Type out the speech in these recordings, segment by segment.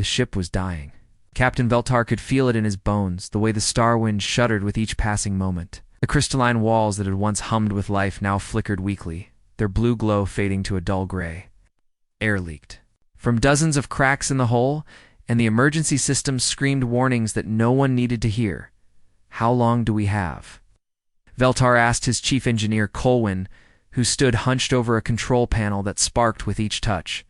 The ship was dying. Captain Veltar could feel it in his bones, the way the star wind shuddered with each passing moment. The crystalline walls that had once hummed with life now flickered weakly, their blue glow fading to a dull gray. Air leaked from dozens of cracks in the hull, and the emergency system screamed warnings that no one needed to hear. "How long do we have?" Veltar asked his chief engineer, Colwyn, who stood hunched over a control panel that sparked with each touch.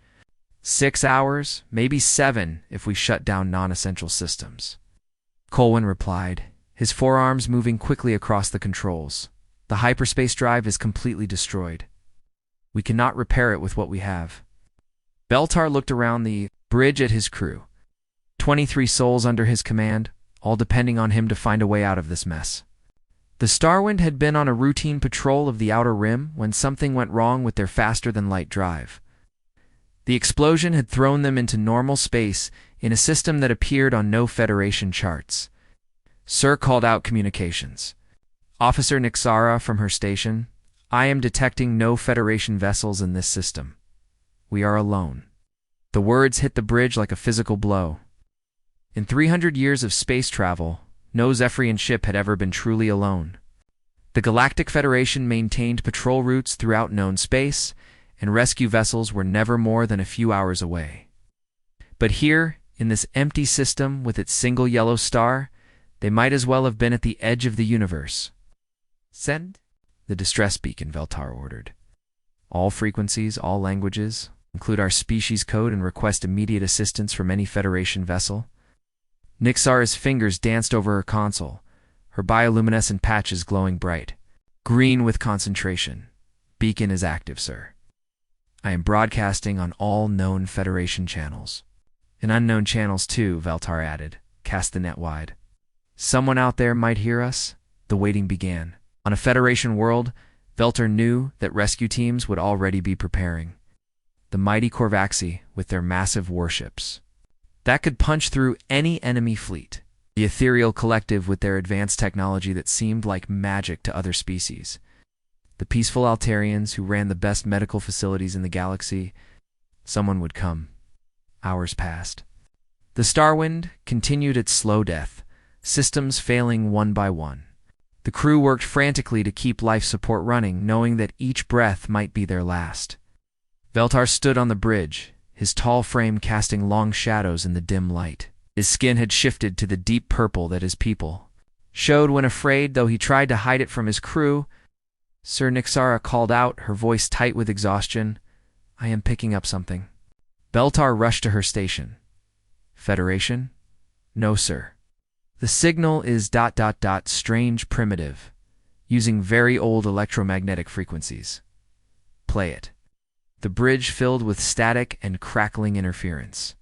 6 hours, maybe 7 if we shut down non-essential systems. Colwyn replied, his forearms moving quickly across the controls. "The hyperspace drive is completely destroyed. We cannot repair it with what we have." Veltar looked around the bridge at his crew. 23 souls under his command, all depending on him to find a way out of this mess. The Starwind had been on a routine patrol of the Outer Rim when something went wrong with their faster-than-light drive. The explosion had thrown them into normal space in a system that appeared on no Federation charts. Sir called out communications. "Officer Nixara from her station, I am detecting no Federation vessels in this system. We are alone." The words hit the bridge like a physical blow. In 300 years of space travel, no Zephyrian ship had ever been truly alone. The Galactic Federation maintained patrol routes throughout known space, and rescue vessels were never more than a few hours away. But here, in this empty system with its single yellow star, they might as well have been at the edge of the universe. "Send the distress beacon," Veltar ordered. "All frequencies, all languages, include our species code and request immediate assistance from any Federation vessel." Nixara's fingers danced over her console, her bioluminescent patches glowing bright. "Green with concentration. Beacon is active, sir. I am broadcasting on all known Federation channels." "And unknown channels too," Veltar added. "Cast the net wide. Someone out there might hear us." The waiting began. On a Federation world, Veltar knew that rescue teams would already be preparing. The mighty Korvaxi with their massive warships that could punch through any enemy fleet. The ethereal collective with their advanced technology that seemed like magic to other species. The peaceful Altarians who ran the best medical facilities in the galaxy. Someone would come. Hours passed. The Starwind continued its slow death, systems failing one by one. The crew worked frantically to keep life support running, knowing that each breath might be their last. Veltar stood on the bridge, his tall frame casting long shadows in the dim light. His skin had shifted to the deep purple that his people showed when afraid, though he tried to hide it from his crew. Sir Nixara called out, her voice tight with exhaustion. "I am picking up something." Veltar rushed to her station. "Federation?" "No, sir. The signal is ... strange primitive, using very old electromagnetic frequencies." "Play it." The bridge filled with static and crackling interference.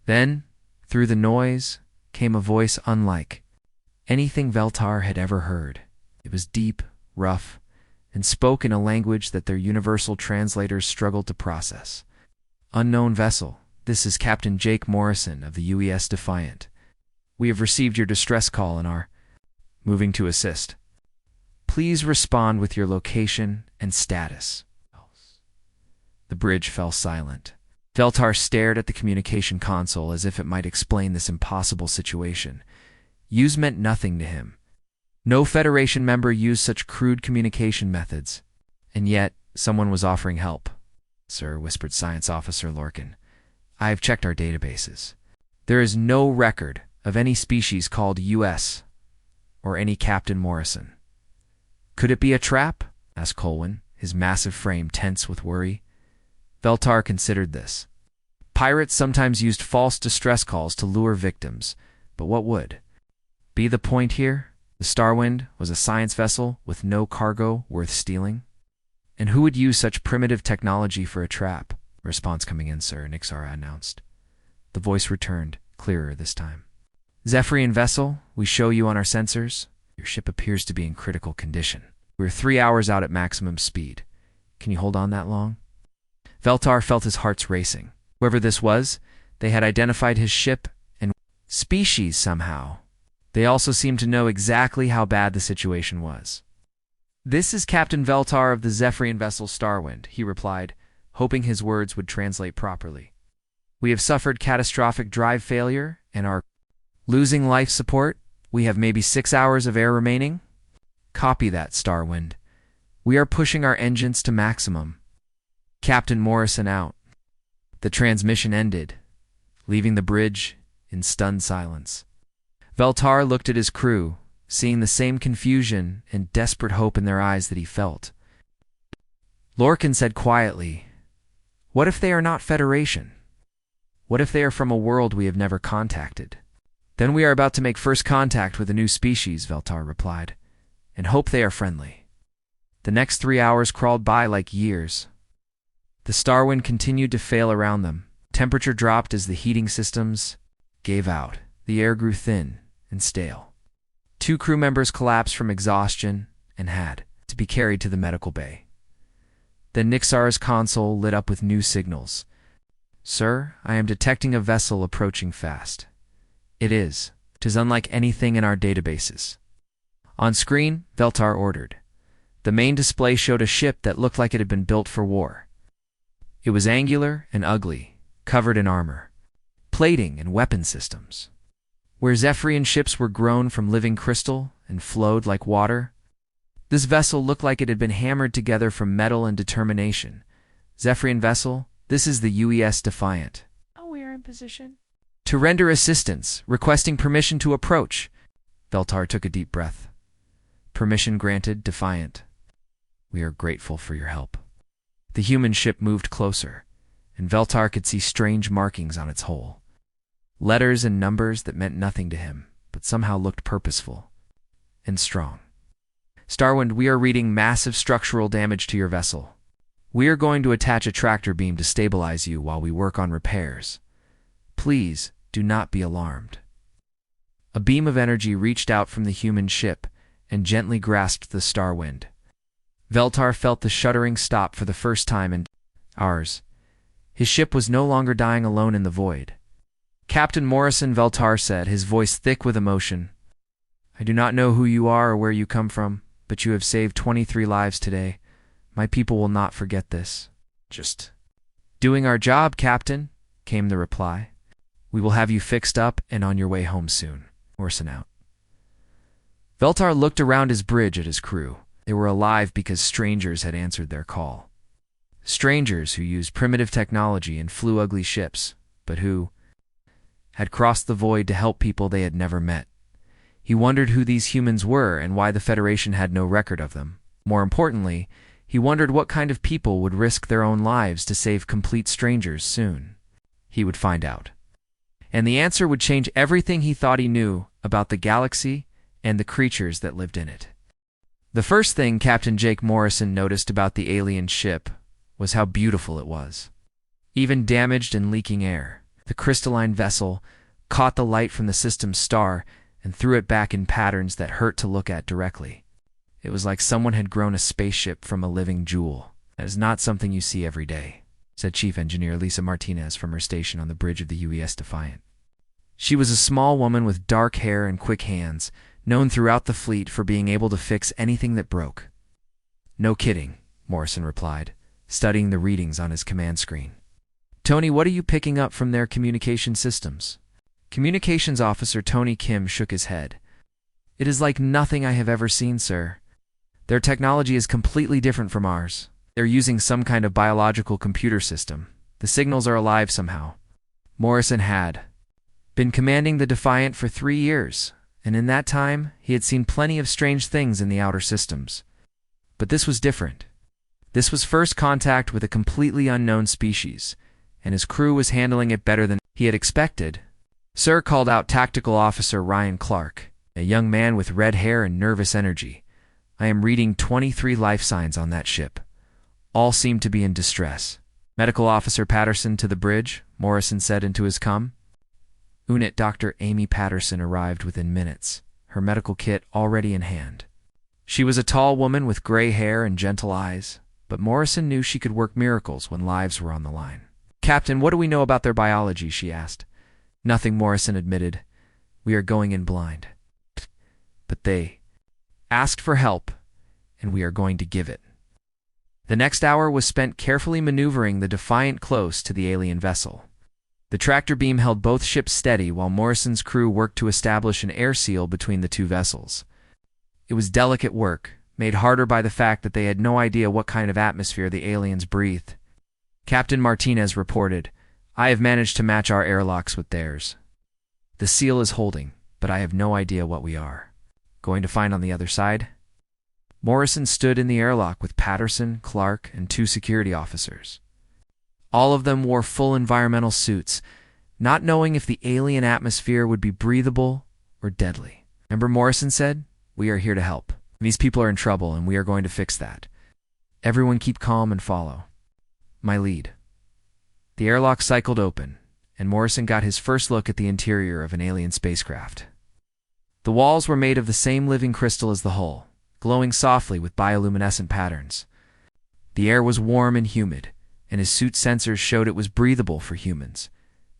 Then, through the noise, came a voice unlike anything Veltar had ever heard. It was deep, rough, and spoke in a language that their universal translators struggled to process. "Unknown vessel, this is Captain Jake Morrison of the UES Defiant. We have received your distress call and are moving to assist. Please respond with your location and status." The bridge fell silent. Veltar stared at the communication console as if it might explain this impossible situation. Use meant nothing to him. No Federation member used such crude communication methods. And yet, someone was offering help. "Sir," whispered Science Officer Lorcan, "I have checked our databases. There is no record of any species called US or any Captain Morrison." "Could it be a trap?" asked Colwyn, his massive frame tense with worry. Veltar considered this. Pirates sometimes used false distress calls to lure victims, but what would be the point here? The Starwind was a science vessel with no cargo worth stealing. And who would use such primitive technology for a trap? "Response coming in, sir," Nixara announced. The voice returned, clearer this time. "Zephyrian vessel, we show you on our sensors. Your ship appears to be in critical condition. We're 3 hours out at maximum speed. Can you hold on that long?" Veltar felt his heart's racing. Whoever this was, they had identified his ship and species somehow. They also seemed to know exactly how bad the situation was. "This is Captain Veltar of the Zephyrian vessel Starwind," he replied, hoping his words would translate properly. We have suffered catastrophic drive failure and are losing life support. We have maybe 6 hours of air remaining. Copy that, Starwind. We are pushing our engines to maximum. Captain Morrison out. The transmission ended, leaving the bridge in stunned silence. Veltar looked at his crew, seeing the same confusion and desperate hope in their eyes that he felt. Lorcan said quietly, "What if they are not Federation? What if they are from a world we have never contacted?" "Then we are about to make first contact with a new species," Veltar replied, "and hope they are friendly." The next 3 hours crawled by like years. The Starwind continued to fail around them. Temperature dropped as the heating systems gave out. The air grew thin and stale. 2 crew members collapsed from exhaustion and had to be carried to the medical bay. Then Nixar's console lit up with new signals. "Sir, I am detecting a vessel approaching fast. It is unlike anything in our databases." On screen, Veltar ordered. The main display showed a ship that looked like it had been built for war. It was angular and ugly, covered in armor, plating, and weapon systems. Where Zephyrian ships were grown from living crystal and flowed like water, this vessel looked like it had been hammered together from metal and determination. "Zephyrian vessel, this is the UES Defiant. Oh, we are in position. To render assistance, requesting permission to approach." Veltar took a deep breath. "Permission granted, Defiant. We are grateful for your help." The human ship moved closer, and Veltar could see strange markings on its hull. Letters and numbers that meant nothing to him, but somehow looked purposeful and strong. "Starwind, we are reading massive structural damage to your vessel. We are going to attach a tractor beam to stabilize you while we work on repairs. Please do not be alarmed." A beam of energy reached out from the human ship and gently grasped the Starwind. Veltar felt the shuddering stop for the first time in hours. His ship was no longer dying alone in the void. "Captain Morrison," Veltar said, his voice thick with emotion, "I do not know who you are or where you come from, but you have saved 23 lives today. My people will not forget this." "Just doing our job, Captain," came the reply. "We will have you fixed up and on your way home soon." Morrison out. Veltar looked around his bridge at his crew. They were alive because strangers had answered their call. Strangers who used primitive technology and flew ugly ships, but who had crossed the void to help people they had never met. He wondered who these humans were and why the Federation had no record of them. More importantly, he wondered what kind of people would risk their own lives to save complete strangers soon. He would find out. And the answer would change everything he thought he knew about the galaxy and the creatures that lived in it. The first thing Captain Jake Morrison noticed about the alien ship was how beautiful it was. Even damaged and leaking air, the crystalline vessel caught the light from the system's star and threw it back in patterns that hurt to look at directly. It was like someone had grown a spaceship from a living jewel. "That is not something you see every day," said Chief Engineer Lisa Martinez from her station on the bridge of the UES Defiant. She was a small woman with dark hair and quick hands, known throughout the fleet for being able to fix anything that broke. "No kidding," Morrison replied, studying the readings on his command screen. "Tony, what are you picking up from their communication systems?" Communications Officer Tony Kim shook his head. "It is like nothing I have ever seen, sir. Their technology is completely different from ours. They're using some kind of biological computer system. The signals are alive somehow." Morrison had been commanding the Defiant for 3 years, and in that time he had seen plenty of strange things in the outer systems. But this was different. This was first contact with a completely unknown species, and his crew was handling it better than he had expected. "Sir," called out Tactical Officer Ryan Clark, a young man with red hair and nervous energy, "I am reading 23 life signs on that ship. All seem to be in distress." "Medical Officer Patterson to the bridge," Morrison said into his comm. Unit Dr. Amy Patterson arrived within minutes, her medical kit already in hand. She was a tall woman with gray hair and gentle eyes, but Morrison knew she could work miracles when lives were on the line. "Captain, what do we know about their biology?" she asked. "Nothing," Morrison admitted. "We are going in blind. But they asked for help, and we are going to give it." The next hour was spent carefully maneuvering the Defiant close to the alien vessel. The tractor beam held both ships steady while Morrison's crew worked to establish an air seal between the two vessels. It was delicate work, made harder by the fact that they had no idea what kind of atmosphere the aliens breathed. Captain Martinez reported, "I have managed to match our airlocks with theirs. The seal is holding, but I have no idea what we are going to find on the other side." Morrison stood in the airlock with Patterson, Clark, and 2 security officers. All of them wore full environmental suits, not knowing if the alien atmosphere would be breathable or deadly. Remember, Morrison said, "We are here to help. These people are in trouble, and we are going to fix that. Everyone keep calm and follow my lead." The airlock cycled open, and Morrison got his first look at the interior of an alien spacecraft. The walls were made of the same living crystal as the hull, glowing softly with bioluminescent patterns. The air was warm and humid, and his suit sensors showed it was breathable for humans.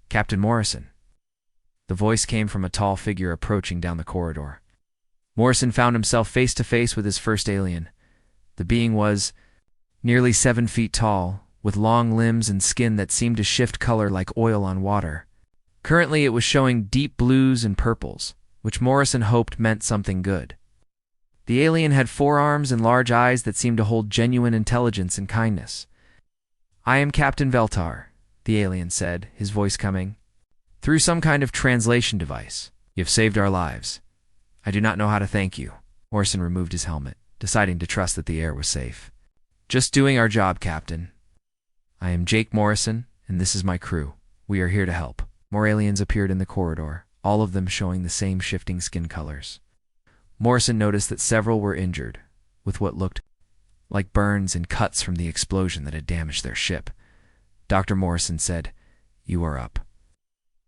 "Captain Morrison." The voice came from a tall figure approaching down the corridor. Morrison found himself face to face with his first alien. The being was nearly 7 feet tall, with long limbs and skin that seemed to shift color like oil on water. Currently, it was showing deep blues and purples, which Morrison hoped meant something good. The alien had 4 arms and large eyes that seemed to hold genuine intelligence and kindness. "I am Captain Veltar," the alien said, his voice coming through some kind of translation device. "You have saved our lives. I do not know how to thank you." Morrison removed his helmet, deciding to trust that the air was safe. "Just doing our job, Captain. I am Jake Morrison, and this is my crew. We are here to help." More aliens appeared in the corridor, all of them showing the same shifting skin colors. Morrison noticed that several were injured, with what looked like burns and cuts from the explosion that had damaged their ship. Dr. Morrison said, "You are up."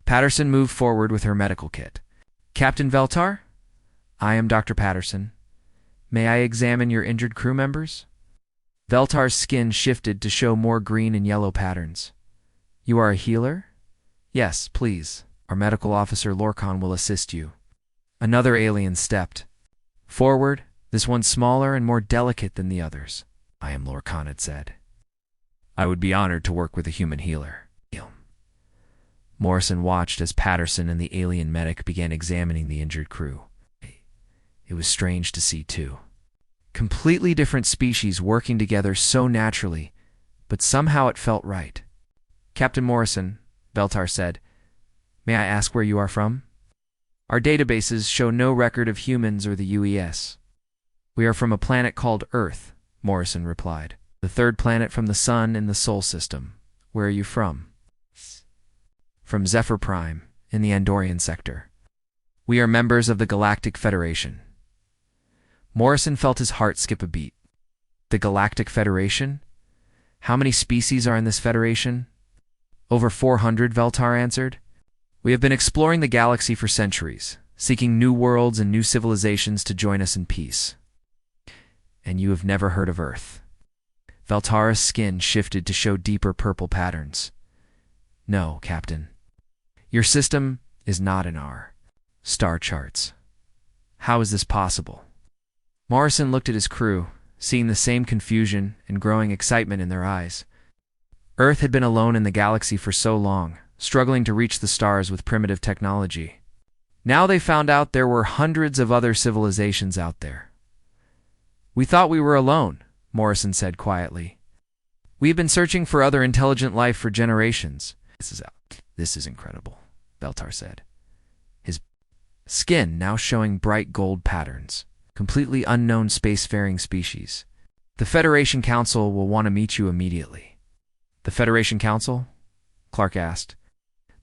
Patterson moved forward with her medical kit. "Captain Veltar? I am Dr. Patterson. May I examine your injured crew members?" Veltar's skin shifted to show more green and yellow patterns. "You are a healer?" "Yes, please. Our medical officer Lorcan will assist you." Another alien stepped forward, this one smaller and more delicate than the others. "I am Lorcan," it said. "I would be honored to work with a human healer." Morrison watched as Patterson and the alien medic began examining the injured crew. It was strange to see two completely different species working together so naturally, but somehow it felt right. "Captain Morrison," Veltar said, "may I ask where you are from?" "Our databases show no record of humans or the UES. We are from a planet called Earth," Morrison replied. "The 3rd planet from the Sun in the Sol system. Where are you from?" "From Zephyr Prime, in the Andorian sector. We are members of the Galactic Federation." Morrison felt his heart skip a beat. The Galactic Federation? How many species are in this federation? "Over 400, Veltar answered. "We have been exploring the galaxy for centuries, seeking new worlds and new civilizations to join us in peace." "And you have never heard of Earth?" Veltara's skin shifted to show deeper purple patterns. "No, Captain. Your system is not in our star charts. How is this possible?" Morrison looked at his crew, seeing the same confusion and growing excitement in their eyes. Earth had been alone in the galaxy for so long, struggling to reach the stars with primitive technology. Now they found out there were hundreds of other civilizations out there. "We thought we were alone," Morrison said quietly. "We have been searching for other intelligent life for generations." This is incredible," Veltar said, his skin now showing bright gold patterns. "Completely unknown spacefaring species. The Federation Council will want to meet you immediately." "The Federation Council?" Clark asked.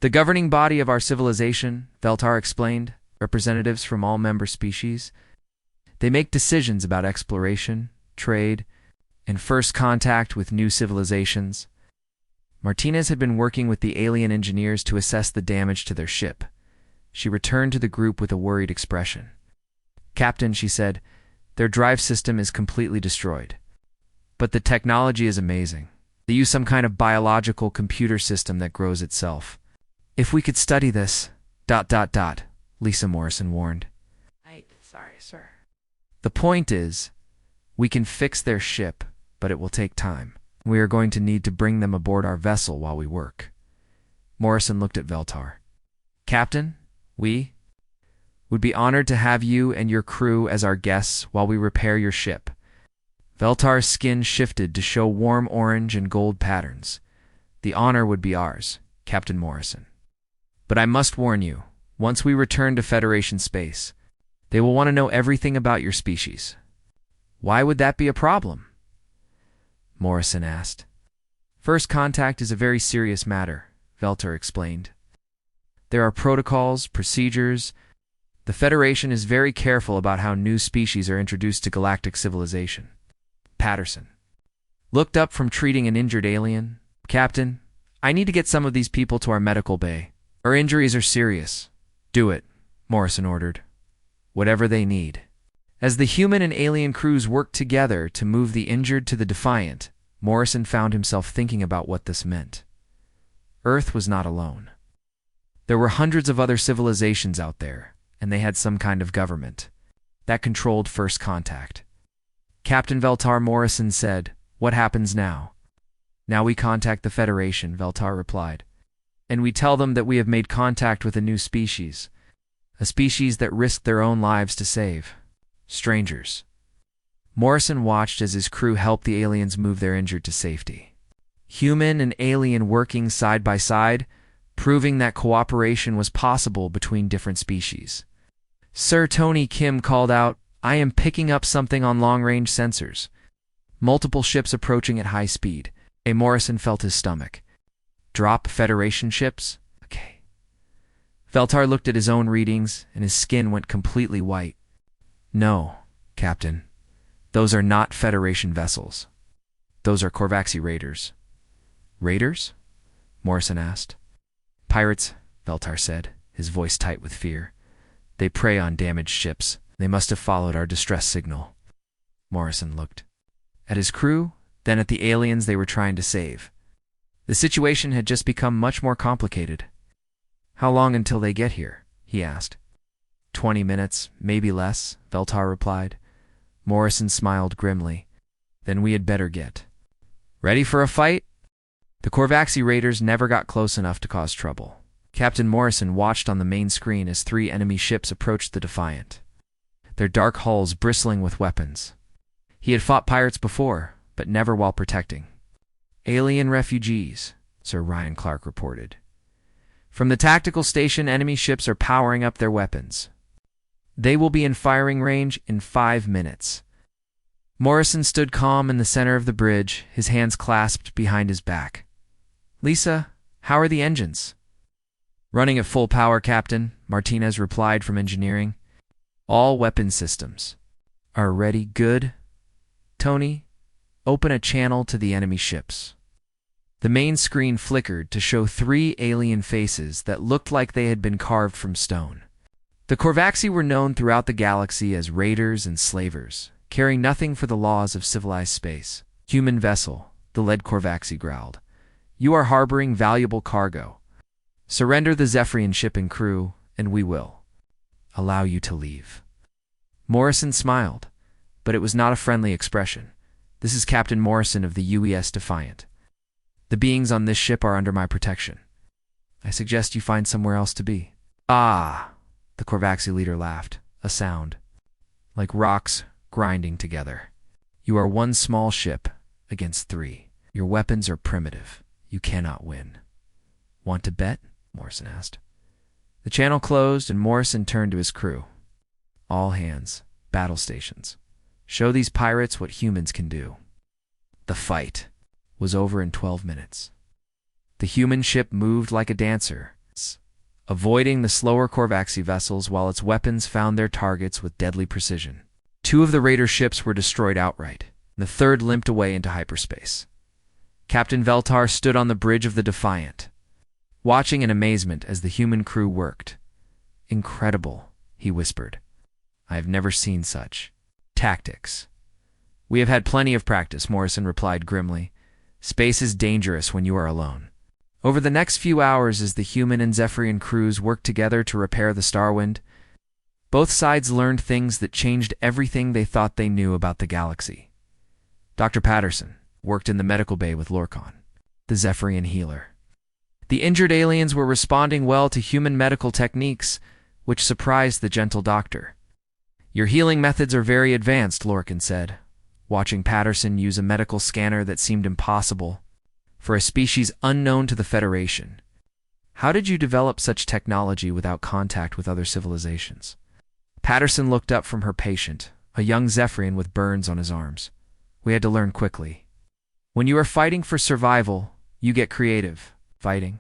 "The governing body of our civilization," Veltar explained, "representatives from all member species. They make decisions about exploration, trade, and first contact with new civilizations." Martinez had been working with the alien engineers to assess the damage to their ship. She returned to the group with a worried expression. "Captain," she said, "their drive system is completely destroyed. But the technology is amazing. They use some kind of biological computer system that grows itself. If we could study this, ... Lisa Morrison warned. Sorry, sir. "The point is, we can fix their ship, but it will take time. We are going to need to bring them aboard our vessel while we work. Morrison looked at Veltar. Captain, we would be honored to have you and your crew as our guests while we repair your ship. Veltar's skin shifted to show warm orange and gold patterns. The honor would be ours, Captain Morrison. But I must warn you, once we return to Federation space, they will want to know everything about your species. Why would that be a problem? Morrison asked. First contact is a very serious matter, Veltar explained. There are protocols, procedures. The Federation is very careful about how new species are introduced to galactic civilization. Patterson looked up from treating an injured alien. Captain, I need to get some of these people to our medical bay. Our injuries are serious. Do it, Morrison ordered. Whatever they need. As the human and alien crews worked together to move the injured to the Defiant, Morrison found himself thinking about what this meant. Earth was not alone. There were hundreds of other civilizations out there, and they had some kind of government that controlled first contact. Captain Veltar, Morrison said, "What happens now?" "Now we contact the Federation," Veltar replied. "And we tell them that we have made contact with a new species. A species that risked their own lives to save. Strangers." Morrison watched as his crew helped the aliens move their injured to safety. Human and alien working side by side, proving that cooperation was possible between different species. Sir Tony Kim called out, "I am picking up something on long-range sensors." Multiple ships approaching at high speed. Morrison felt his stomach. Drop Federation ships? Okay. Veltar looked at his own readings, and his skin went completely white. "No, Captain. Those are not Federation vessels. Those are Korvaxi raiders." "Raiders?" Morrison asked. "Pirates," Veltar said, his voice tight with fear. "They prey on damaged ships. They must have followed our distress signal." Morrison looked at his crew, then at the aliens they were trying to save. The situation had just become much more complicated. "How long until they get here?" he asked. 20 minutes, maybe less," Veltar replied. Morrison smiled grimly. "Then we had better get ready for a fight?" The Korvaxi raiders never got close enough to cause trouble. Captain Morrison watched on the main screen as 3 enemy ships approached the Defiant, their dark hulls bristling with weapons. He had fought pirates before, but never while protecting. "Alien refugees," Sir Ryan Clark reported. "From the tactical station, enemy ships are powering up their weapons. They will be in firing range in 5 minutes." Morrison stood calm in the center of the bridge, his hands clasped behind his back. "Lisa, how are the engines?" "Running at full power, Captain," Martinez replied from engineering. "All weapon systems are ready. Good. Tony, open a channel to the enemy ships." The main screen flickered to show 3 alien faces that looked like they had been carved from stone. The Korvaxi were known throughout the galaxy as raiders and slavers, caring nothing for the laws of civilized space. "Human vessel," the lead Korvaxi growled. "You are harboring valuable cargo. Surrender the Zephyrian ship and crew, and we will allow you to leave." Morrison smiled, but it was not a friendly expression. "This is Captain Morrison of the UES Defiant. The beings on this ship are under my protection. I suggest you find somewhere else to be." "Ah," the Korvaxi leader laughed, a sound like rocks grinding together. "You are one small ship against 3. Your weapons are primitive. You cannot win." "Want to bet?" Morrison asked. The channel closed and Morrison turned to his crew. "All hands, battle stations. Show these pirates what humans can do." The fight was over in 12 minutes. The human ship moved like a dancer, avoiding the slower Korvaxi vessels while its weapons found their targets with deadly precision. 2 of the raider ships were destroyed outright, and the third limped away into hyperspace. Captain Veltar stood on the bridge of the Defiant, watching in amazement as the human crew worked. "Incredible," he whispered. "I have never seen such tactics." "We have had plenty of practice," Morrison replied grimly. "Space is dangerous when you are alone." Over the next few hours, as the human and Zephyrian crews worked together to repair the Starwind, both sides learned things that changed everything they thought they knew about the galaxy. Dr. Patterson worked in the medical bay with Lorcan, the Zephyrian healer. The injured aliens were responding well to human medical techniques, which surprised the gentle doctor. "Your healing methods are very advanced," Lorcan said, watching Patterson use a medical scanner that seemed impossible for a species unknown to the Federation. "How did you develop such technology without contact with other civilizations?" Patterson looked up from her patient, a young Zephyrian with burns on his arms. "We had to learn quickly. When you are fighting for survival, you get creative. Fighting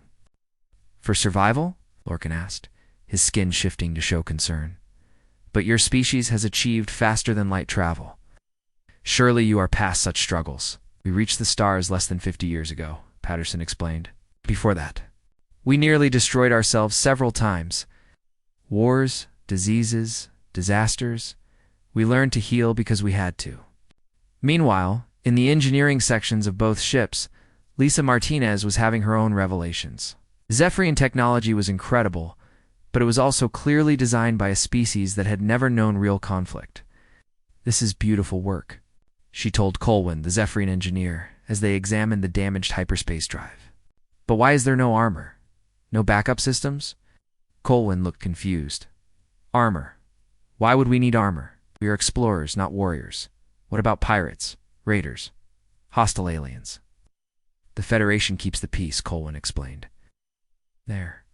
for survival?" Lorcan asked, his skin shifting to show concern. "But your species has achieved faster than light travel. Surely you are past such struggles." "We reached the stars less than 50 years ago," Patterson explained. "Before that, we nearly destroyed ourselves several times. Wars, diseases, disasters. We learned to heal because we had to." Meanwhile, in the engineering sections of both ships, Lisa Martinez was having her own revelations. Zephyrian technology was incredible, but it was also clearly designed by a species that had never known real conflict. "This is beautiful work," she told Colwyn, the Zephyrian engineer, as they examined the damaged hyperspace drive. "But why is there no armor? No backup systems?" Colwyn looked confused. "Armor? Why would we need armor? We are explorers, not warriors. What about pirates, raiders, hostile aliens?" "The Federation keeps the peace," Colwyn explained. "There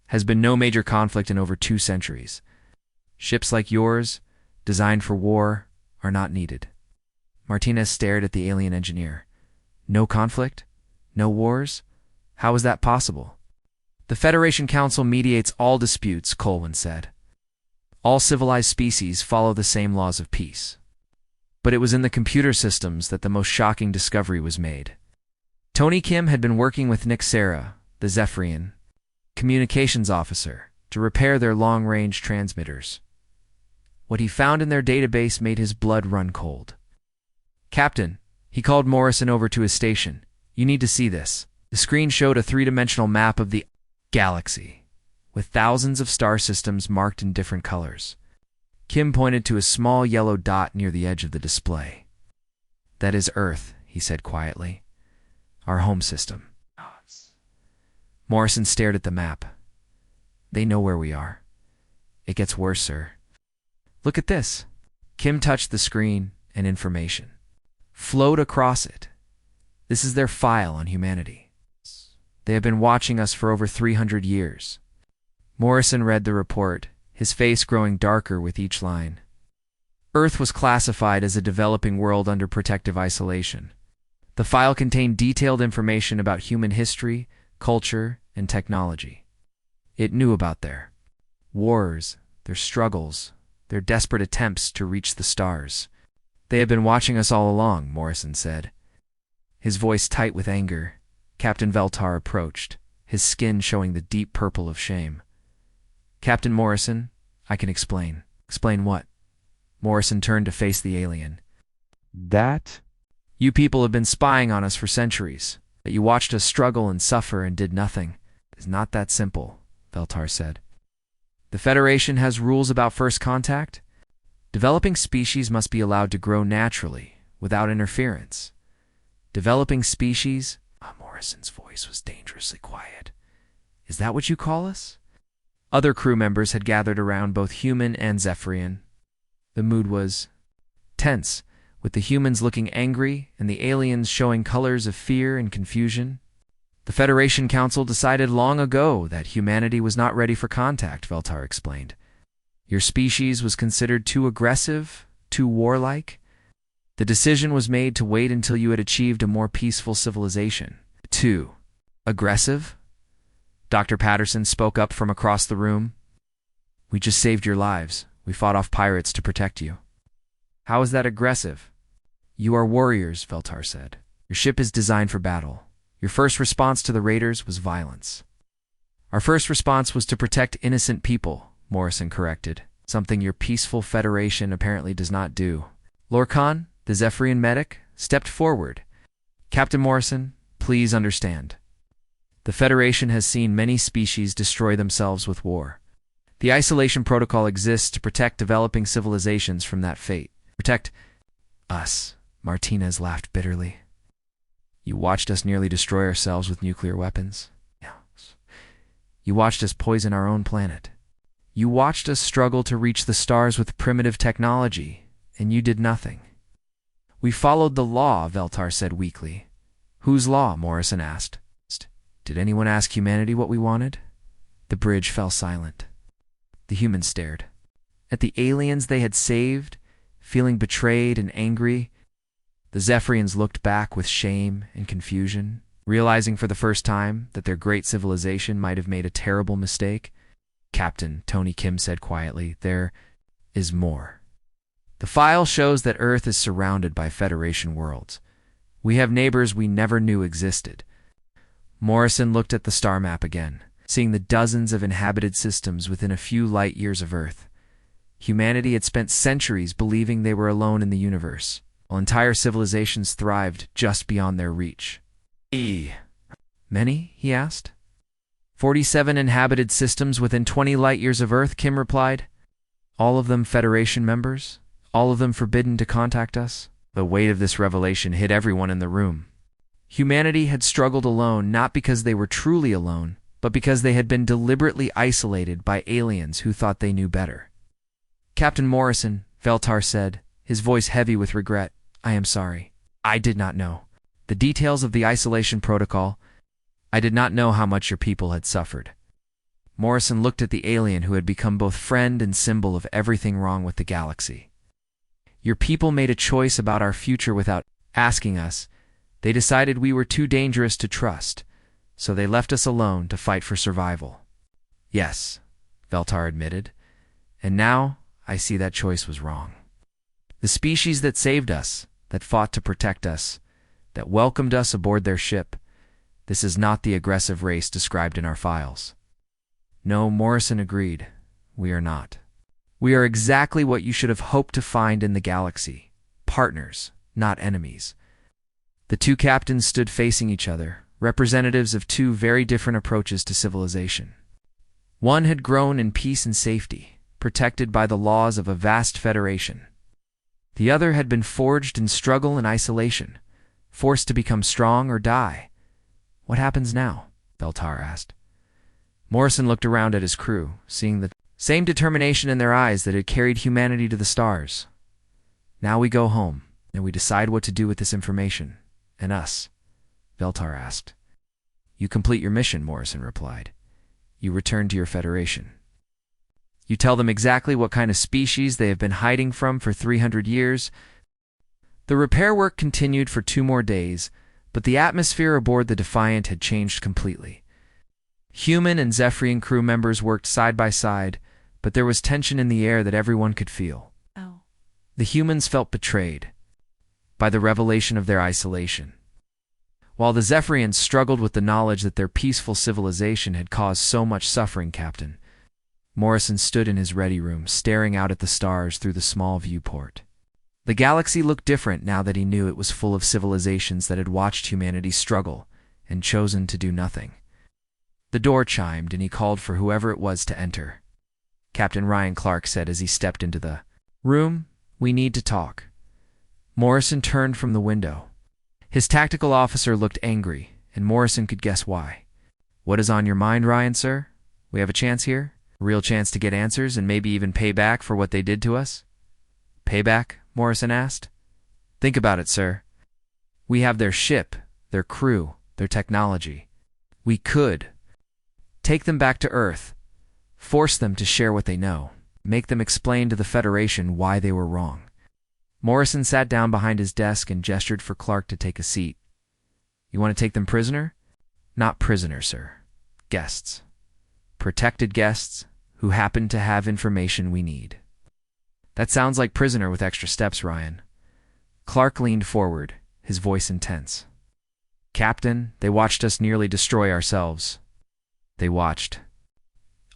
has been no major conflict in over 2 centuries. Ships like yours, designed for war, are not needed." Martinez stared at the alien engineer. "No conflict? No wars? How is that possible?" "The Federation Council mediates all disputes," Colwyn said. "All civilized species follow the same laws of peace." But it was in the computer systems that the most shocking discovery was made. Tony Kim had been working with Nick Serra, the Zephyrian communications officer, to repair their long-range transmitters. What he found in their database made his blood run cold. "Captain," he called Morrison over to his station, "you need to see this." The screen showed a 3-dimensional map of the galaxy, with thousands of star systems marked in different colors. Kim pointed to a small yellow dot near the edge of the display. "That is Earth," he said quietly. "Our home system." Morrison stared at the map. "They know where we are." "It gets worse, sir." "Look at this." Kim touched the screen, and information flowed across it. "This is their file on humanity. They have been watching us for over 300 years. Morrison read the report, his face growing darker with each line. Earth was classified as a developing world under protective isolation. The file contained detailed information about human history, culture, and technology. It knew about their wars, their struggles, their desperate attempts to reach the stars. "They have been watching us all along," Morrison said. His voice tight with anger, Captain Veltar approached, his skin showing the deep purple of shame. "Captain Morrison, I can explain." "Explain what?" Morrison turned to face the alien. "That? "You people have been spying on us for centuries. That you watched us struggle and suffer and did nothing. It's not that simple," Veltar said. "The Federation has rules about first contact. Developing species must be allowed to grow naturally, without interference. Developing species..." Morrison's voice was dangerously quiet. "Is that what you call us?" Other crew members had gathered around, both human and Zephyrian. The mood was tense, with the humans looking angry and the aliens showing colors of fear and confusion. "The Federation Council decided long ago that humanity was not ready for contact," Veltar explained. "Your species was considered too aggressive, too warlike. The decision was made to wait until you had achieved a more peaceful civilization." "Too aggressive?" Dr. Patterson spoke up from across the room. "We just saved your lives. We fought off pirates to protect you." "How is that aggressive?" "You are warriors," Veltar said. "Your ship is designed for battle. Your first response to the raiders was violence." "Our first response was to protect innocent people," Morrison corrected, "something your peaceful Federation apparently does not do." Lorcan, the Zephyrian medic, stepped forward. "Captain Morrison, please understand. The Federation has seen many species destroy themselves with war. The isolation protocol exists to protect developing civilizations from that fate. Protect us," Martinez laughed bitterly. "You watched us nearly destroy ourselves with nuclear weapons. Yes. You watched us poison our own planet. You watched us struggle to reach the stars with primitive technology, and you did nothing. We followed the law, Veltar said weakly. Whose law? Morrison asked. Did anyone ask humanity what we wanted? The bridge fell silent. The humans stared. At the aliens they had saved, feeling betrayed and angry. The Zephyrians looked back with shame and confusion, realizing for the first time that their great civilization might have made a terrible mistake. Captain, Tony Kim said quietly, there is more. The file shows that Earth is surrounded by Federation worlds. We have neighbors we never knew existed. Morrison looked at the star map again, seeing the dozens of inhabited systems within a few light years of Earth. Humanity had spent centuries believing they were alone in the universe, while entire civilizations thrived just beyond their reach. Many? He asked. 47 inhabited systems within 20 light years of Earth, Kim replied. All of them Federation members? All of them forbidden to contact us? The weight of this revelation hit everyone in the room. Humanity had struggled alone not because they were truly alone, but because they had been deliberately isolated by aliens who thought they knew better. Captain Morrison, Veltar said, his voice heavy with regret, I am sorry. I did not know. The details of the isolation protocol. I did not know how much your people had suffered. Morrison looked at the alien who had become both friend and symbol of everything wrong with the galaxy. Your people made a choice about our future without asking us. They decided we were too dangerous to trust, so they left us alone to fight for survival. Yes, Veltar admitted, and now I see that choice was wrong. The species that saved us, that fought to protect us, that welcomed us aboard their ship, this is not the aggressive race described in our files. No, Morrison agreed, we are not. We are exactly what you should have hoped to find in the galaxy, partners, not enemies. The two captains stood facing each other, representatives of two very different approaches to civilization. One had grown in peace and safety, protected by the laws of a vast federation. The other had been forged in struggle and isolation, forced to become strong or die. What happens now? Veltar asked. Morrison looked around at his crew, seeing the same determination in their eyes that had carried humanity to the stars. Now we go home, and we decide what to do with this information. And us? Veltar asked. You complete your mission, Morrison replied. You return to your Federation. You tell them exactly what kind of species they have been hiding from for 300 years. The repair work continued for 2 more days, but the atmosphere aboard the Defiant had changed completely. Human and Zephyrian crew members worked side by side, but there was tension in the air that everyone could feel. Oh. The humans felt betrayed by the revelation of their isolation, while the Zephyrians struggled with the knowledge that their peaceful civilization had caused so much suffering. Captain Morrison stood in his ready room, staring out at the stars through the small viewport. The galaxy looked different now that he knew it was full of civilizations that had watched humanity struggle and chosen to do nothing. The door chimed, and he called for whoever it was to enter. Captain Ryan Clark said as he stepped into the room, "We need to talk." Morrison turned from the window. His tactical officer looked angry, and Morrison could guess why. "What is on your mind, Ryan, sir? We have a chance here? A real chance to get answers and maybe even pay back for what they did to us?" "Payback?" Morrison asked. "Think about it, sir. We have their ship, their crew, their technology. We could take them back to Earth, force them to share what they know, make them explain to the Federation why they were wrong." Morrison sat down behind his desk and gestured for Clark to take a seat. "You want to take them prisoner?" "Not prisoner, sir. Guests. Protected guests who happen to have information we need." "That sounds like prisoner with extra steps, Ryan." Clark leaned forward, his voice intense. "Captain, they watched us nearly destroy ourselves. They watched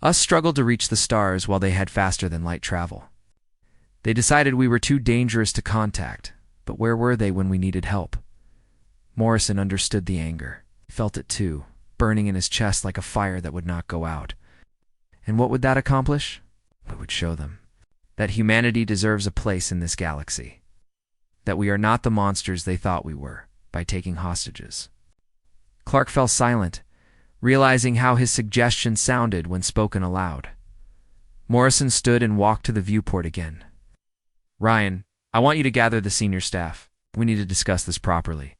us struggle to reach the stars while they had faster-than-light travel. They decided we were too dangerous to contact, but where were they when we needed help?" Morrison understood the anger. He felt it too, burning in his chest like a fire that would not go out. And what would that accomplish? We would show them that humanity deserves a place in this galaxy, that we are not the monsters they thought we were by taking hostages. Clark fell silent, realizing how his suggestion sounded when spoken aloud. Morrison stood and walked to the viewport again. "Ryan, I want you to gather the senior staff. We need to discuss this properly."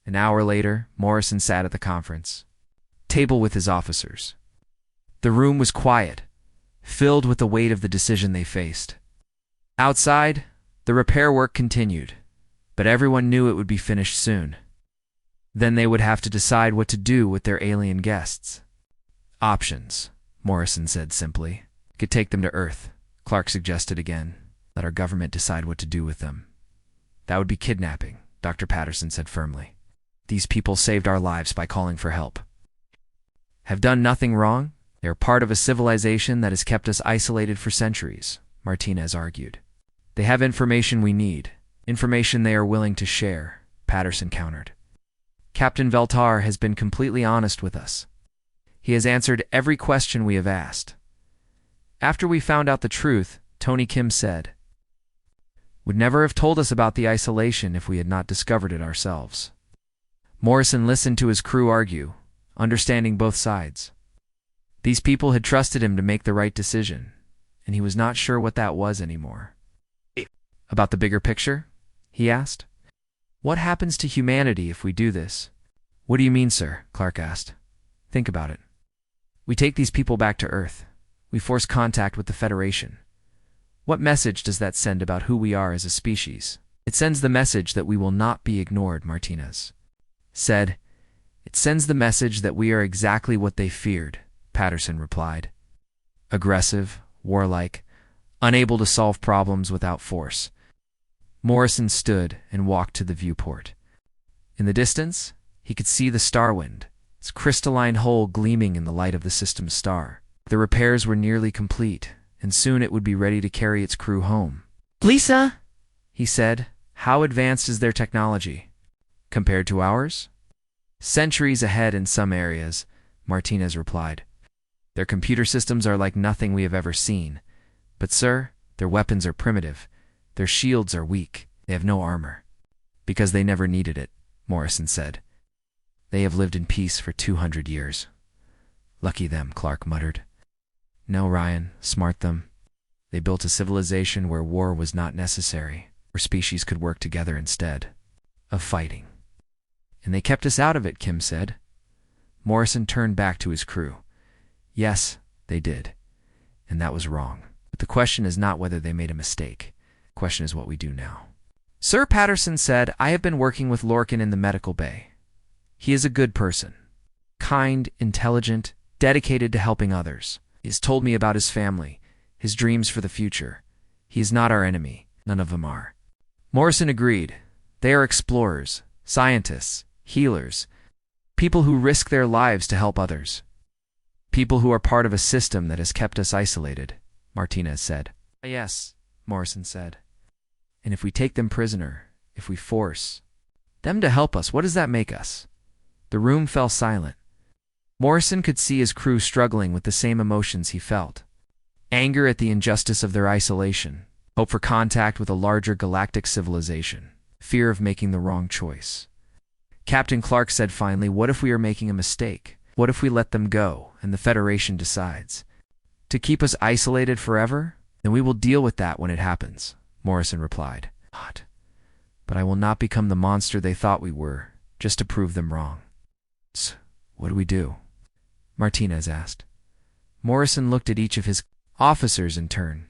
An hour later, Morrison sat at the conference table with his officers. The room was quiet, filled with the weight of the decision they faced. Outside, the repair work continued, but everyone knew it would be finished soon. Then they would have to decide what to do with their alien guests. "Options," Morrison said simply. "We could take them to Earth," Clark suggested again. "Let our government decide what to do with them." "That would be kidnapping," Dr. Patterson said firmly. "These people saved our lives by calling for help." "Have done nothing wrong? They are part of a civilization that has kept us isolated for centuries," Martinez argued. "They have information we need, information they are willing to share," Patterson countered. "Captain Veltar has been completely honest with us. He has answered every question we have asked. After we found out the truth, Tony Kim said, would never have told us about the isolation if we had not discovered it ourselves." Morrison listened to his crew argue, understanding both sides. These people had trusted him to make the right decision, and he was not sure what that was anymore. "About the bigger picture?" he asked. "What happens to humanity if we do this?" "What do you mean, sir?" Clark asked. "Think about it. We take these people back to Earth. We force contact with the Federation. What message does that send about who we are as a species?" "It sends the message that we will not be ignored," Martinez said. "It sends the message that we are exactly what they feared," Patterson replied. "Aggressive, warlike, unable to solve problems without force." Morrison stood and walked to the viewport. In the distance, he could see the Starwind, its crystalline hull gleaming in the light of the system's star. The repairs were nearly complete, and soon it would be ready to carry its crew home. "Lisa," he said, "how advanced is their technology? Compared to ours?" "Centuries ahead in some areas," Martinez replied. "Their computer systems are like nothing we have ever seen. But, sir, their weapons are primitive. Their shields are weak. They have no armor." "Because they never needed it," Morrison said. "They have lived in peace for 200 years. "Lucky them," Clark muttered. "No, Ryan, smart them. They built a civilization where war was not necessary, where species could work together instead of fighting." "And they kept us out of it," Kim said. Morrison turned back to his crew. "Yes, they did. And that was wrong. But the question is not whether they made a mistake. The question is what we do now." "Sir," Patterson said, "I have been working with Lorcan in the medical bay. He is a good person. Kind, intelligent, dedicated to helping others. He has told me about his family, his dreams for the future. He is not our enemy. None of them are." Morrison agreed. "They are explorers, scientists, healers, people who risk their lives to help others. People who are part of a system that has kept us isolated," Martinez said. "Yes," Morrison said. "And if we take them prisoner, if we force them to help us, what does that make us?" The room fell silent. Morrison could see his crew struggling with the same emotions he felt. Anger at the injustice of their isolation, hope for contact with a larger galactic civilization, fear of making the wrong choice. Captain Clark said finally, "What if we are making a mistake? What if we let them go and the Federation decides to keep us isolated forever? Then we will deal with that when it happens," Morrison replied. "But I will not become the monster they thought we were, just to prove them wrong." "So, what do we do?" Martinez asked. Morrison looked at each of his officers in turn.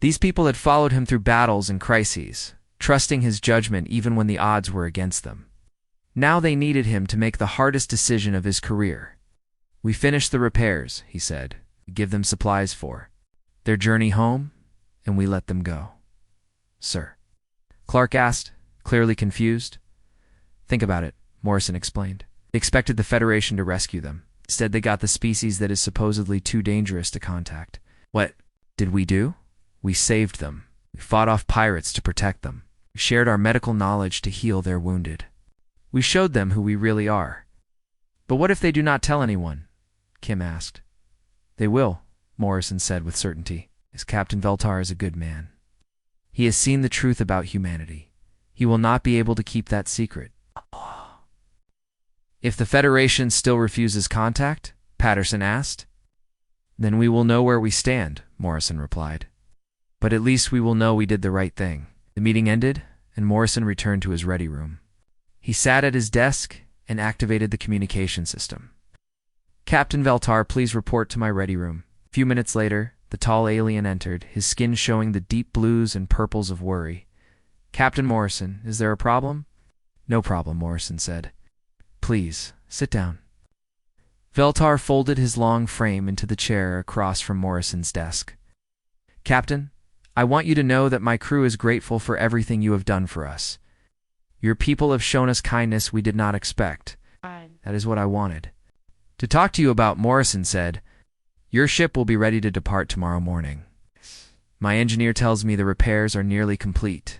These people had followed him through battles and crises, trusting his judgment even when the odds were against them. Now they needed him to make the hardest decision of his career. "We finish the repairs," he said. "We give them supplies for their journey home, and we let them go." "Sir?" Clark asked, clearly confused. "Think about it," Morrison explained. "They expected the Federation to rescue them. Instead, they got the species that is supposedly too dangerous to contact. What did we do? We saved them. We fought off pirates to protect them. We shared our medical knowledge to heal their wounded. We showed them who we really are." "But what if they do not tell anyone?" Kim asked. "They will," Morrison said with certainty. "As Captain Veltar is a good man. He has seen the truth about humanity. He will not be able to keep that secret." If the Federation still refuses contact, Patterson asked. Then we will know where we stand, Morrison replied. But at least we will know we did the right thing. The meeting ended, and Morrison returned to his ready room. He sat at his desk and activated the communication system. Captain Veltar, please report to my ready room. A few minutes later, the tall alien entered, his skin showing the deep blues and purples of worry. Captain Morrison, is there a problem? No problem, Morrison said. Please, sit down. Veltar folded his long frame into the chair across from Morrison's desk. Captain, I want you to know that my crew is grateful for everything you have done for us. Your people have shown us kindness we did not expect. Fine. That is what I wanted. To talk to you about, Morrison said, your ship will be ready to depart tomorrow morning. My engineer tells me the repairs are nearly complete.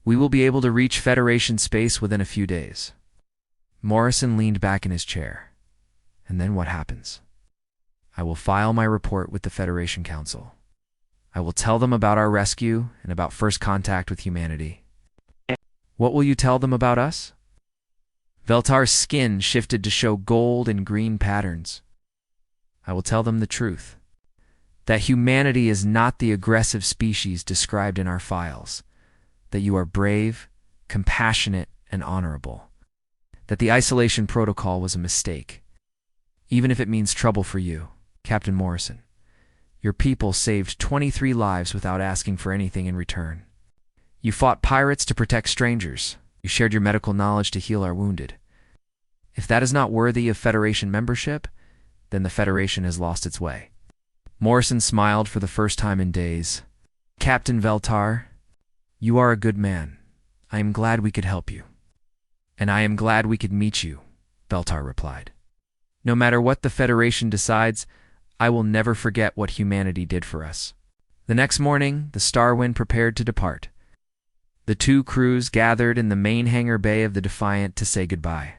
We will be able to reach Federation space within a few days. Morrison leaned back in his chair. And then what happens? I will file my report with the Federation Council. I will tell them about our rescue and about first contact with humanity. What will you tell them about us? Veltar's skin shifted to show gold and green patterns. I will tell them the truth. That humanity is not the aggressive species described in our files. That you are brave, compassionate, and honorable. That the isolation protocol was a mistake. Even if it means trouble for you, Captain Morrison. Your people saved 23 lives without asking for anything in return. You fought pirates to protect strangers. You shared your medical knowledge to heal our wounded. If that is not worthy of Federation membership, then the Federation has lost its way. Morrison smiled for the first time in days. Captain Veltar, you are a good man. I am glad we could help you. And I am glad we could meet you, Veltar replied. No matter what the Federation decides, I will never forget what humanity did for us. The next morning, the Starwind prepared to depart. The two crews gathered in the main hangar bay of the Defiant to say goodbye.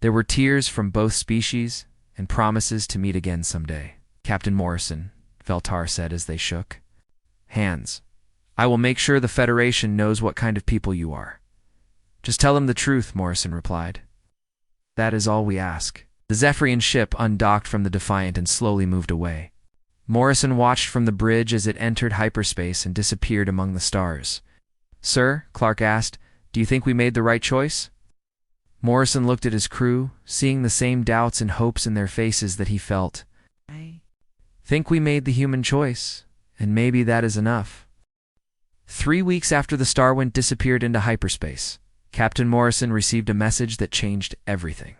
There were tears from both species and promises to meet again someday. Captain Morrison, Veltar said as they shook hands. I will make sure the Federation knows what kind of people you are. Just tell them the truth, Morrison replied. That is all we ask. The Zephyrian ship undocked from the Defiant and slowly moved away. Morrison watched from the bridge as it entered hyperspace and disappeared among the stars. Sir, Clark asked, do you think we made the right choice? Morrison looked at his crew, seeing the same doubts and hopes in their faces that he felt. I Think we made the human choice, and maybe that is enough. 3 weeks after the Starwind disappeared into hyperspace, Captain Morrison received a message that changed everything.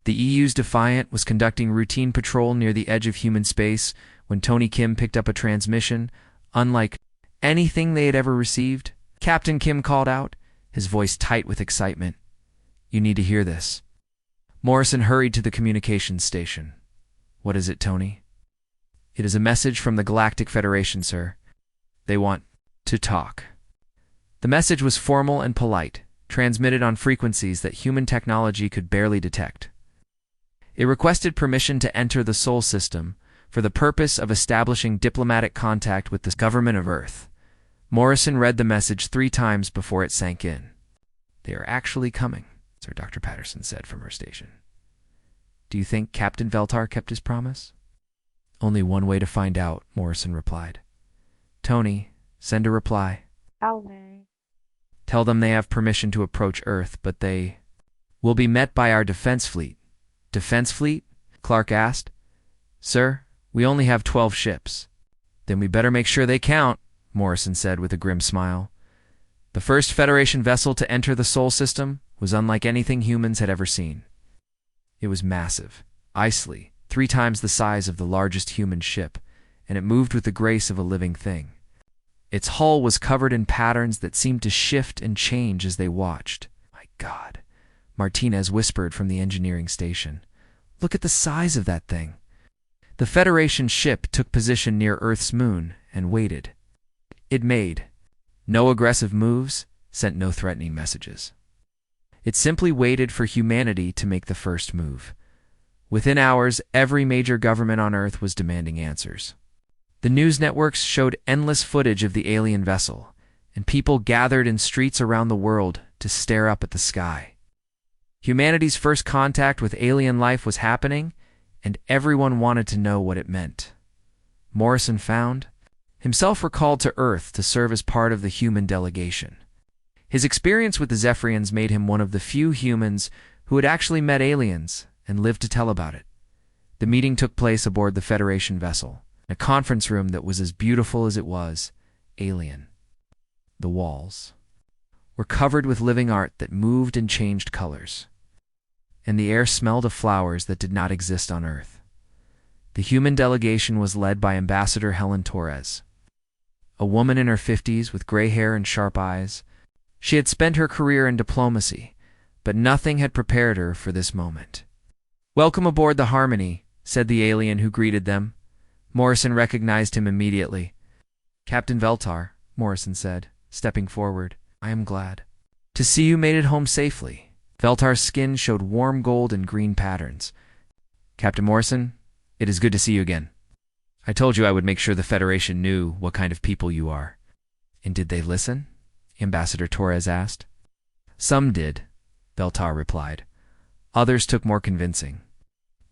The EU's Defiant was conducting routine patrol near the edge of human space when Tony Kim picked up a transmission, unlike anything they had ever received. Captain Kim called out, his voice tight with excitement. You need to hear this. Morrison hurried to the communications station. What is it, Tony? It is a message from the Galactic Federation, sir. They want to talk. The message was formal and polite, transmitted on frequencies that human technology could barely detect. It requested permission to enter the Sol system for the purpose of establishing diplomatic contact with the government of Earth. Morrison read the message 3 times before it sank in. They are actually coming, Sir Dr. Patterson said from her station. Do you think Captain Veltar kept his promise? Only one way to find out, Morrison replied. Tony, send a reply. Alway. Tell them they have permission to approach Earth, but they will be met by our defense fleet. Defense fleet? Clark asked. Sir, we only have 12 ships. Then we better make sure they count, Morrison said with a grim smile. The first Federation vessel to enter the Sol system was unlike anything humans had ever seen. It was massive, icely, 3 times the size of the largest human ship, and it moved with the grace of a living thing. Its hull was covered in patterns that seemed to shift and change as they watched. My God, Martinez whispered from the engineering station. Look at the size of that thing. The Federation ship took position near Earth's moon and waited. It made no aggressive moves, sent no threatening messages. It simply waited for humanity to make the first move. Within hours, every major government on Earth was demanding answers. The news networks showed endless footage of the alien vessel, and people gathered in streets around the world to stare up at the sky. Humanity's first contact with alien life was happening, and everyone wanted to know what it meant. Morrison found himself recalled to Earth to serve as part of the human delegation. His experience with the Zephyrians made him one of the few humans who had actually met aliens and lived to tell about it. The meeting took place aboard the Federation vessel, in a conference room that was as beautiful as it was alien. The walls were covered with living art that moved and changed colors, and the air smelled of flowers that did not exist on Earth. The human delegation was led by Ambassador Helen Torres, a woman in her 50s with gray hair and sharp eyes. She had spent her career in diplomacy, but nothing had prepared her for this moment. "Welcome aboard the Harmony," said the alien who greeted them. Morrison recognized him immediately. "Captain Veltar," Morrison said, stepping forward. "I am glad to see you made it home safely." Veltar's skin showed warm gold and green patterns. "Captain Morrison, it is good to see you again. I told you I would make sure the Federation knew what kind of people you are." "And did they listen?" Ambassador Torres asked. "Some did," Veltar replied. "Others took more convincing.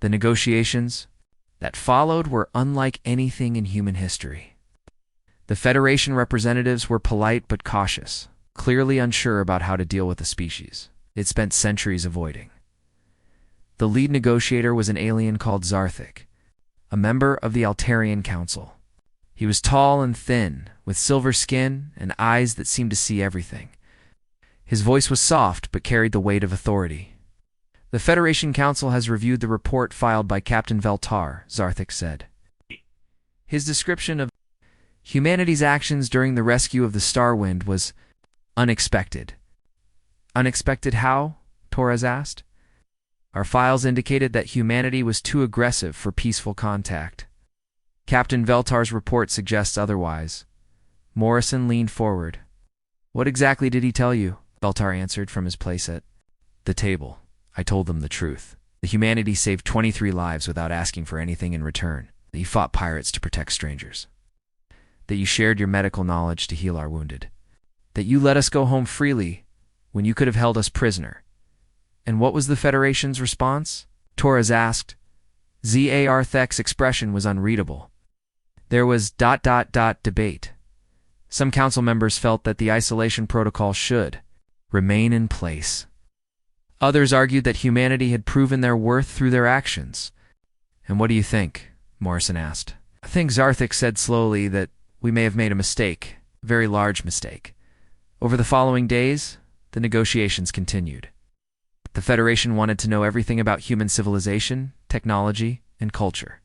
The negotiations that followed were unlike anything in human history. The Federation representatives were polite but cautious, clearly unsure about how to deal with the species they'd spent centuries avoiding. The lead negotiator was an alien called Zarthik, a member of the Altarian Council. He was tall and thin, with silver skin and eyes that seemed to see everything. His voice was soft but carried the weight of authority. "The Federation Council has reviewed the report filed by Captain Veltar," Zarthik said. His description of humanity's actions during the rescue of the Starwind was unexpected. "Unexpected how?" Torres asked. "Our files indicated that humanity was too aggressive for peaceful contact. Captain Veltar's report suggests otherwise." Morrison leaned forward. "What exactly did he tell you?" Veltar answered from his place at the table. "I told them the truth. The humanity saved 23 lives without asking for anything in return. That you fought pirates to protect strangers. That you shared your medical knowledge to heal our wounded. That you let us go home freely when you could have held us prisoner." "And what was the Federation's response?" Torres asked. Zarthik's expression was unreadable. There was ... debate. Some council members felt that the isolation protocol should remain in place. Others argued that humanity had proven their worth through their actions. "And what do you think?" Morrison asked. "I think," Zarthik said slowly, "that we may have made a mistake, a very large mistake." Over the following days, the negotiations continued. The Federation wanted to know everything about human civilization, technology, and culture.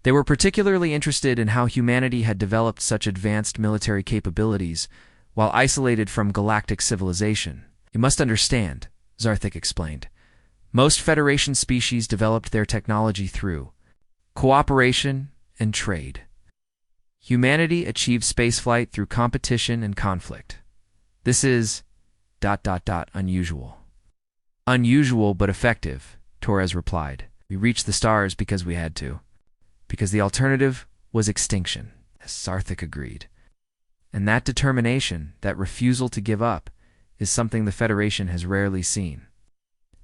They were particularly interested in how humanity had developed such advanced military capabilities while isolated from galactic civilization. "You must understand," Zarthik explained. "Most Federation species developed their technology through cooperation and trade. Humanity achieved spaceflight through competition and conflict. This is ... unusual." "Unusual but effective," Torres replied. "We reached the stars because we had to. Because the alternative was extinction," Zarthik agreed. "And that determination, that refusal to give up, is something the Federation has rarely seen."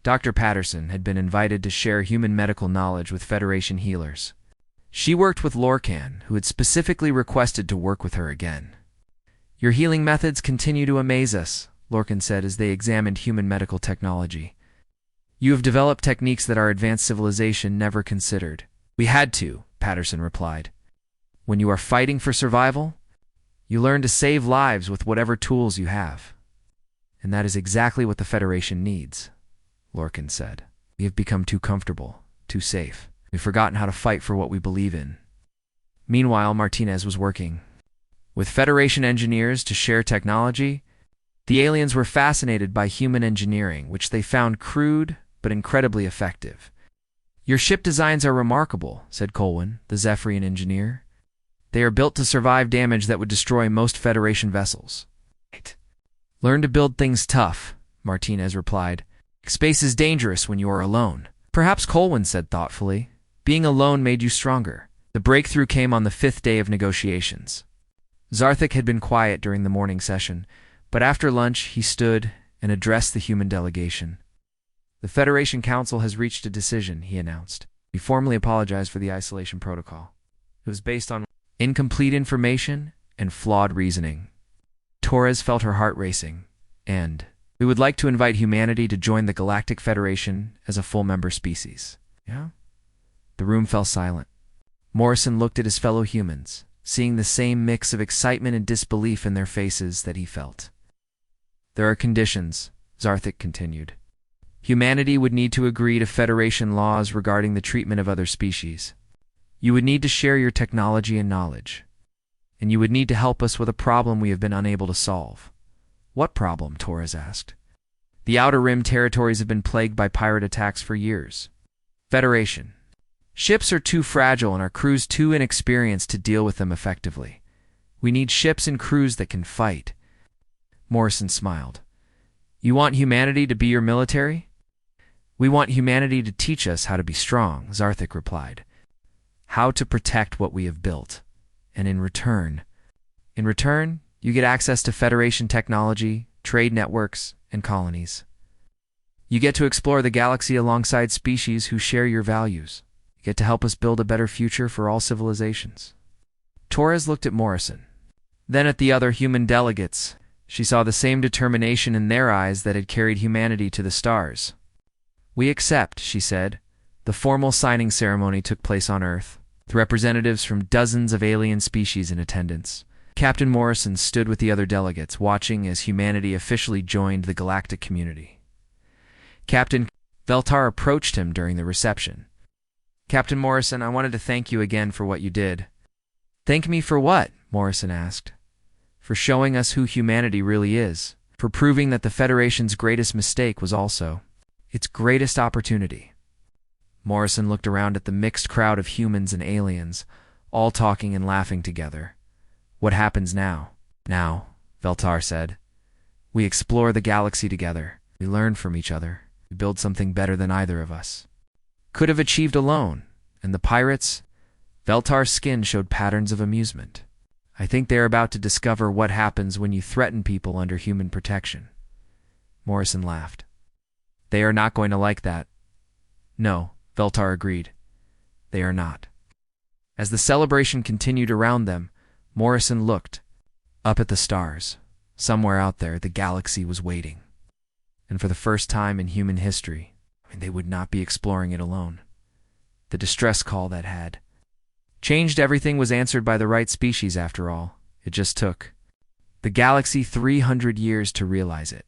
Dr. Patterson had been invited to share human medical knowledge with Federation healers. She worked with Lorcan, who had specifically requested to work with her again. "Your healing methods continue to amaze us," Lorcan said as they examined human medical technology. "You have developed techniques that our advanced civilization never considered." "We had to," Patterson replied. "When you are fighting for survival, you learn to save lives with whatever tools you have. And that is exactly what the Federation needs," Lorcan said. "We have become too comfortable, too safe. We've forgotten how to fight for what we believe in." Meanwhile, Martinez was working with Federation engineers to share technology. The aliens were fascinated by human engineering, which they found crude but incredibly effective. "Your ship designs are remarkable," said Colwyn, the Zephyrian engineer. "They are built to survive damage that would destroy most Federation vessels." "Learn to build things tough," Martinez replied. "Space is dangerous when you are alone." "Perhaps," Colwyn said thoughtfully, "being alone made you stronger." The breakthrough came on the 5th day of negotiations. Zarthik had been quiet during the morning session, but after lunch he stood and addressed the human delegation. The Federation Council has reached a decision, he announced. He formally apologized for the isolation protocol. It was based on incomplete information and flawed reasoning. Torres felt her heart racing, and we would like to invite humanity to join the Galactic Federation as a full member species. Yeah? The room fell silent. Morrison looked at his fellow humans, seeing the same mix of excitement and disbelief in their faces that he felt. There are conditions, Zarthik continued. Humanity would need to agree to Federation laws regarding the treatment of other species. You would need to share your technology and knowledge. And you would need to help us with a problem we have been unable to solve. What problem? Torres asked. The Outer Rim territories have been plagued by pirate attacks for years. Federation. Ships are too fragile and our crews too inexperienced to deal with them effectively. We need ships and crews that can fight. Morrison smiled. You want humanity to be your military? We want humanity to teach us how to be strong, Zarthik replied. How to protect what we have built. And in return, you get access to Federation technology, trade networks, and colonies. You get to explore the galaxy alongside species who share your values. You get to help us build a better future for all civilizations. Torres looked at Morrison. Then at the other human delegates. She saw the same determination in their eyes that had carried humanity to the stars. We accept, she said. The formal signing ceremony took place on Earth, with representatives from dozens of alien species in attendance. Captain Morrison stood with the other delegates, watching as humanity officially joined the galactic community. Captain Veltar approached him during the reception. Captain Morrison, I wanted to thank you again for what you did. Thank me for what? Morrison asked. For showing us who humanity really is, for proving that the Federation's greatest mistake was also its greatest opportunity. Morrison looked around at the mixed crowd of humans and aliens, all talking and laughing together. What happens now? Now, Veltar said. We explore the galaxy together. We learn from each other. We build something better than either of us could have achieved alone. And the pirates? Veltar's skin showed patterns of amusement. I think they are about to discover what happens when you threaten people under human protection. Morrison laughed. They are not going to like that. No, Veltar agreed. They are not. As the celebration continued around them, Morrison looked up at the stars. Somewhere out there, the galaxy was waiting. And for the first time in human history, they would not be exploring it alone. The distress call that had changed everything was answered by the right species after all. It just took the galaxy 300 years to realize it.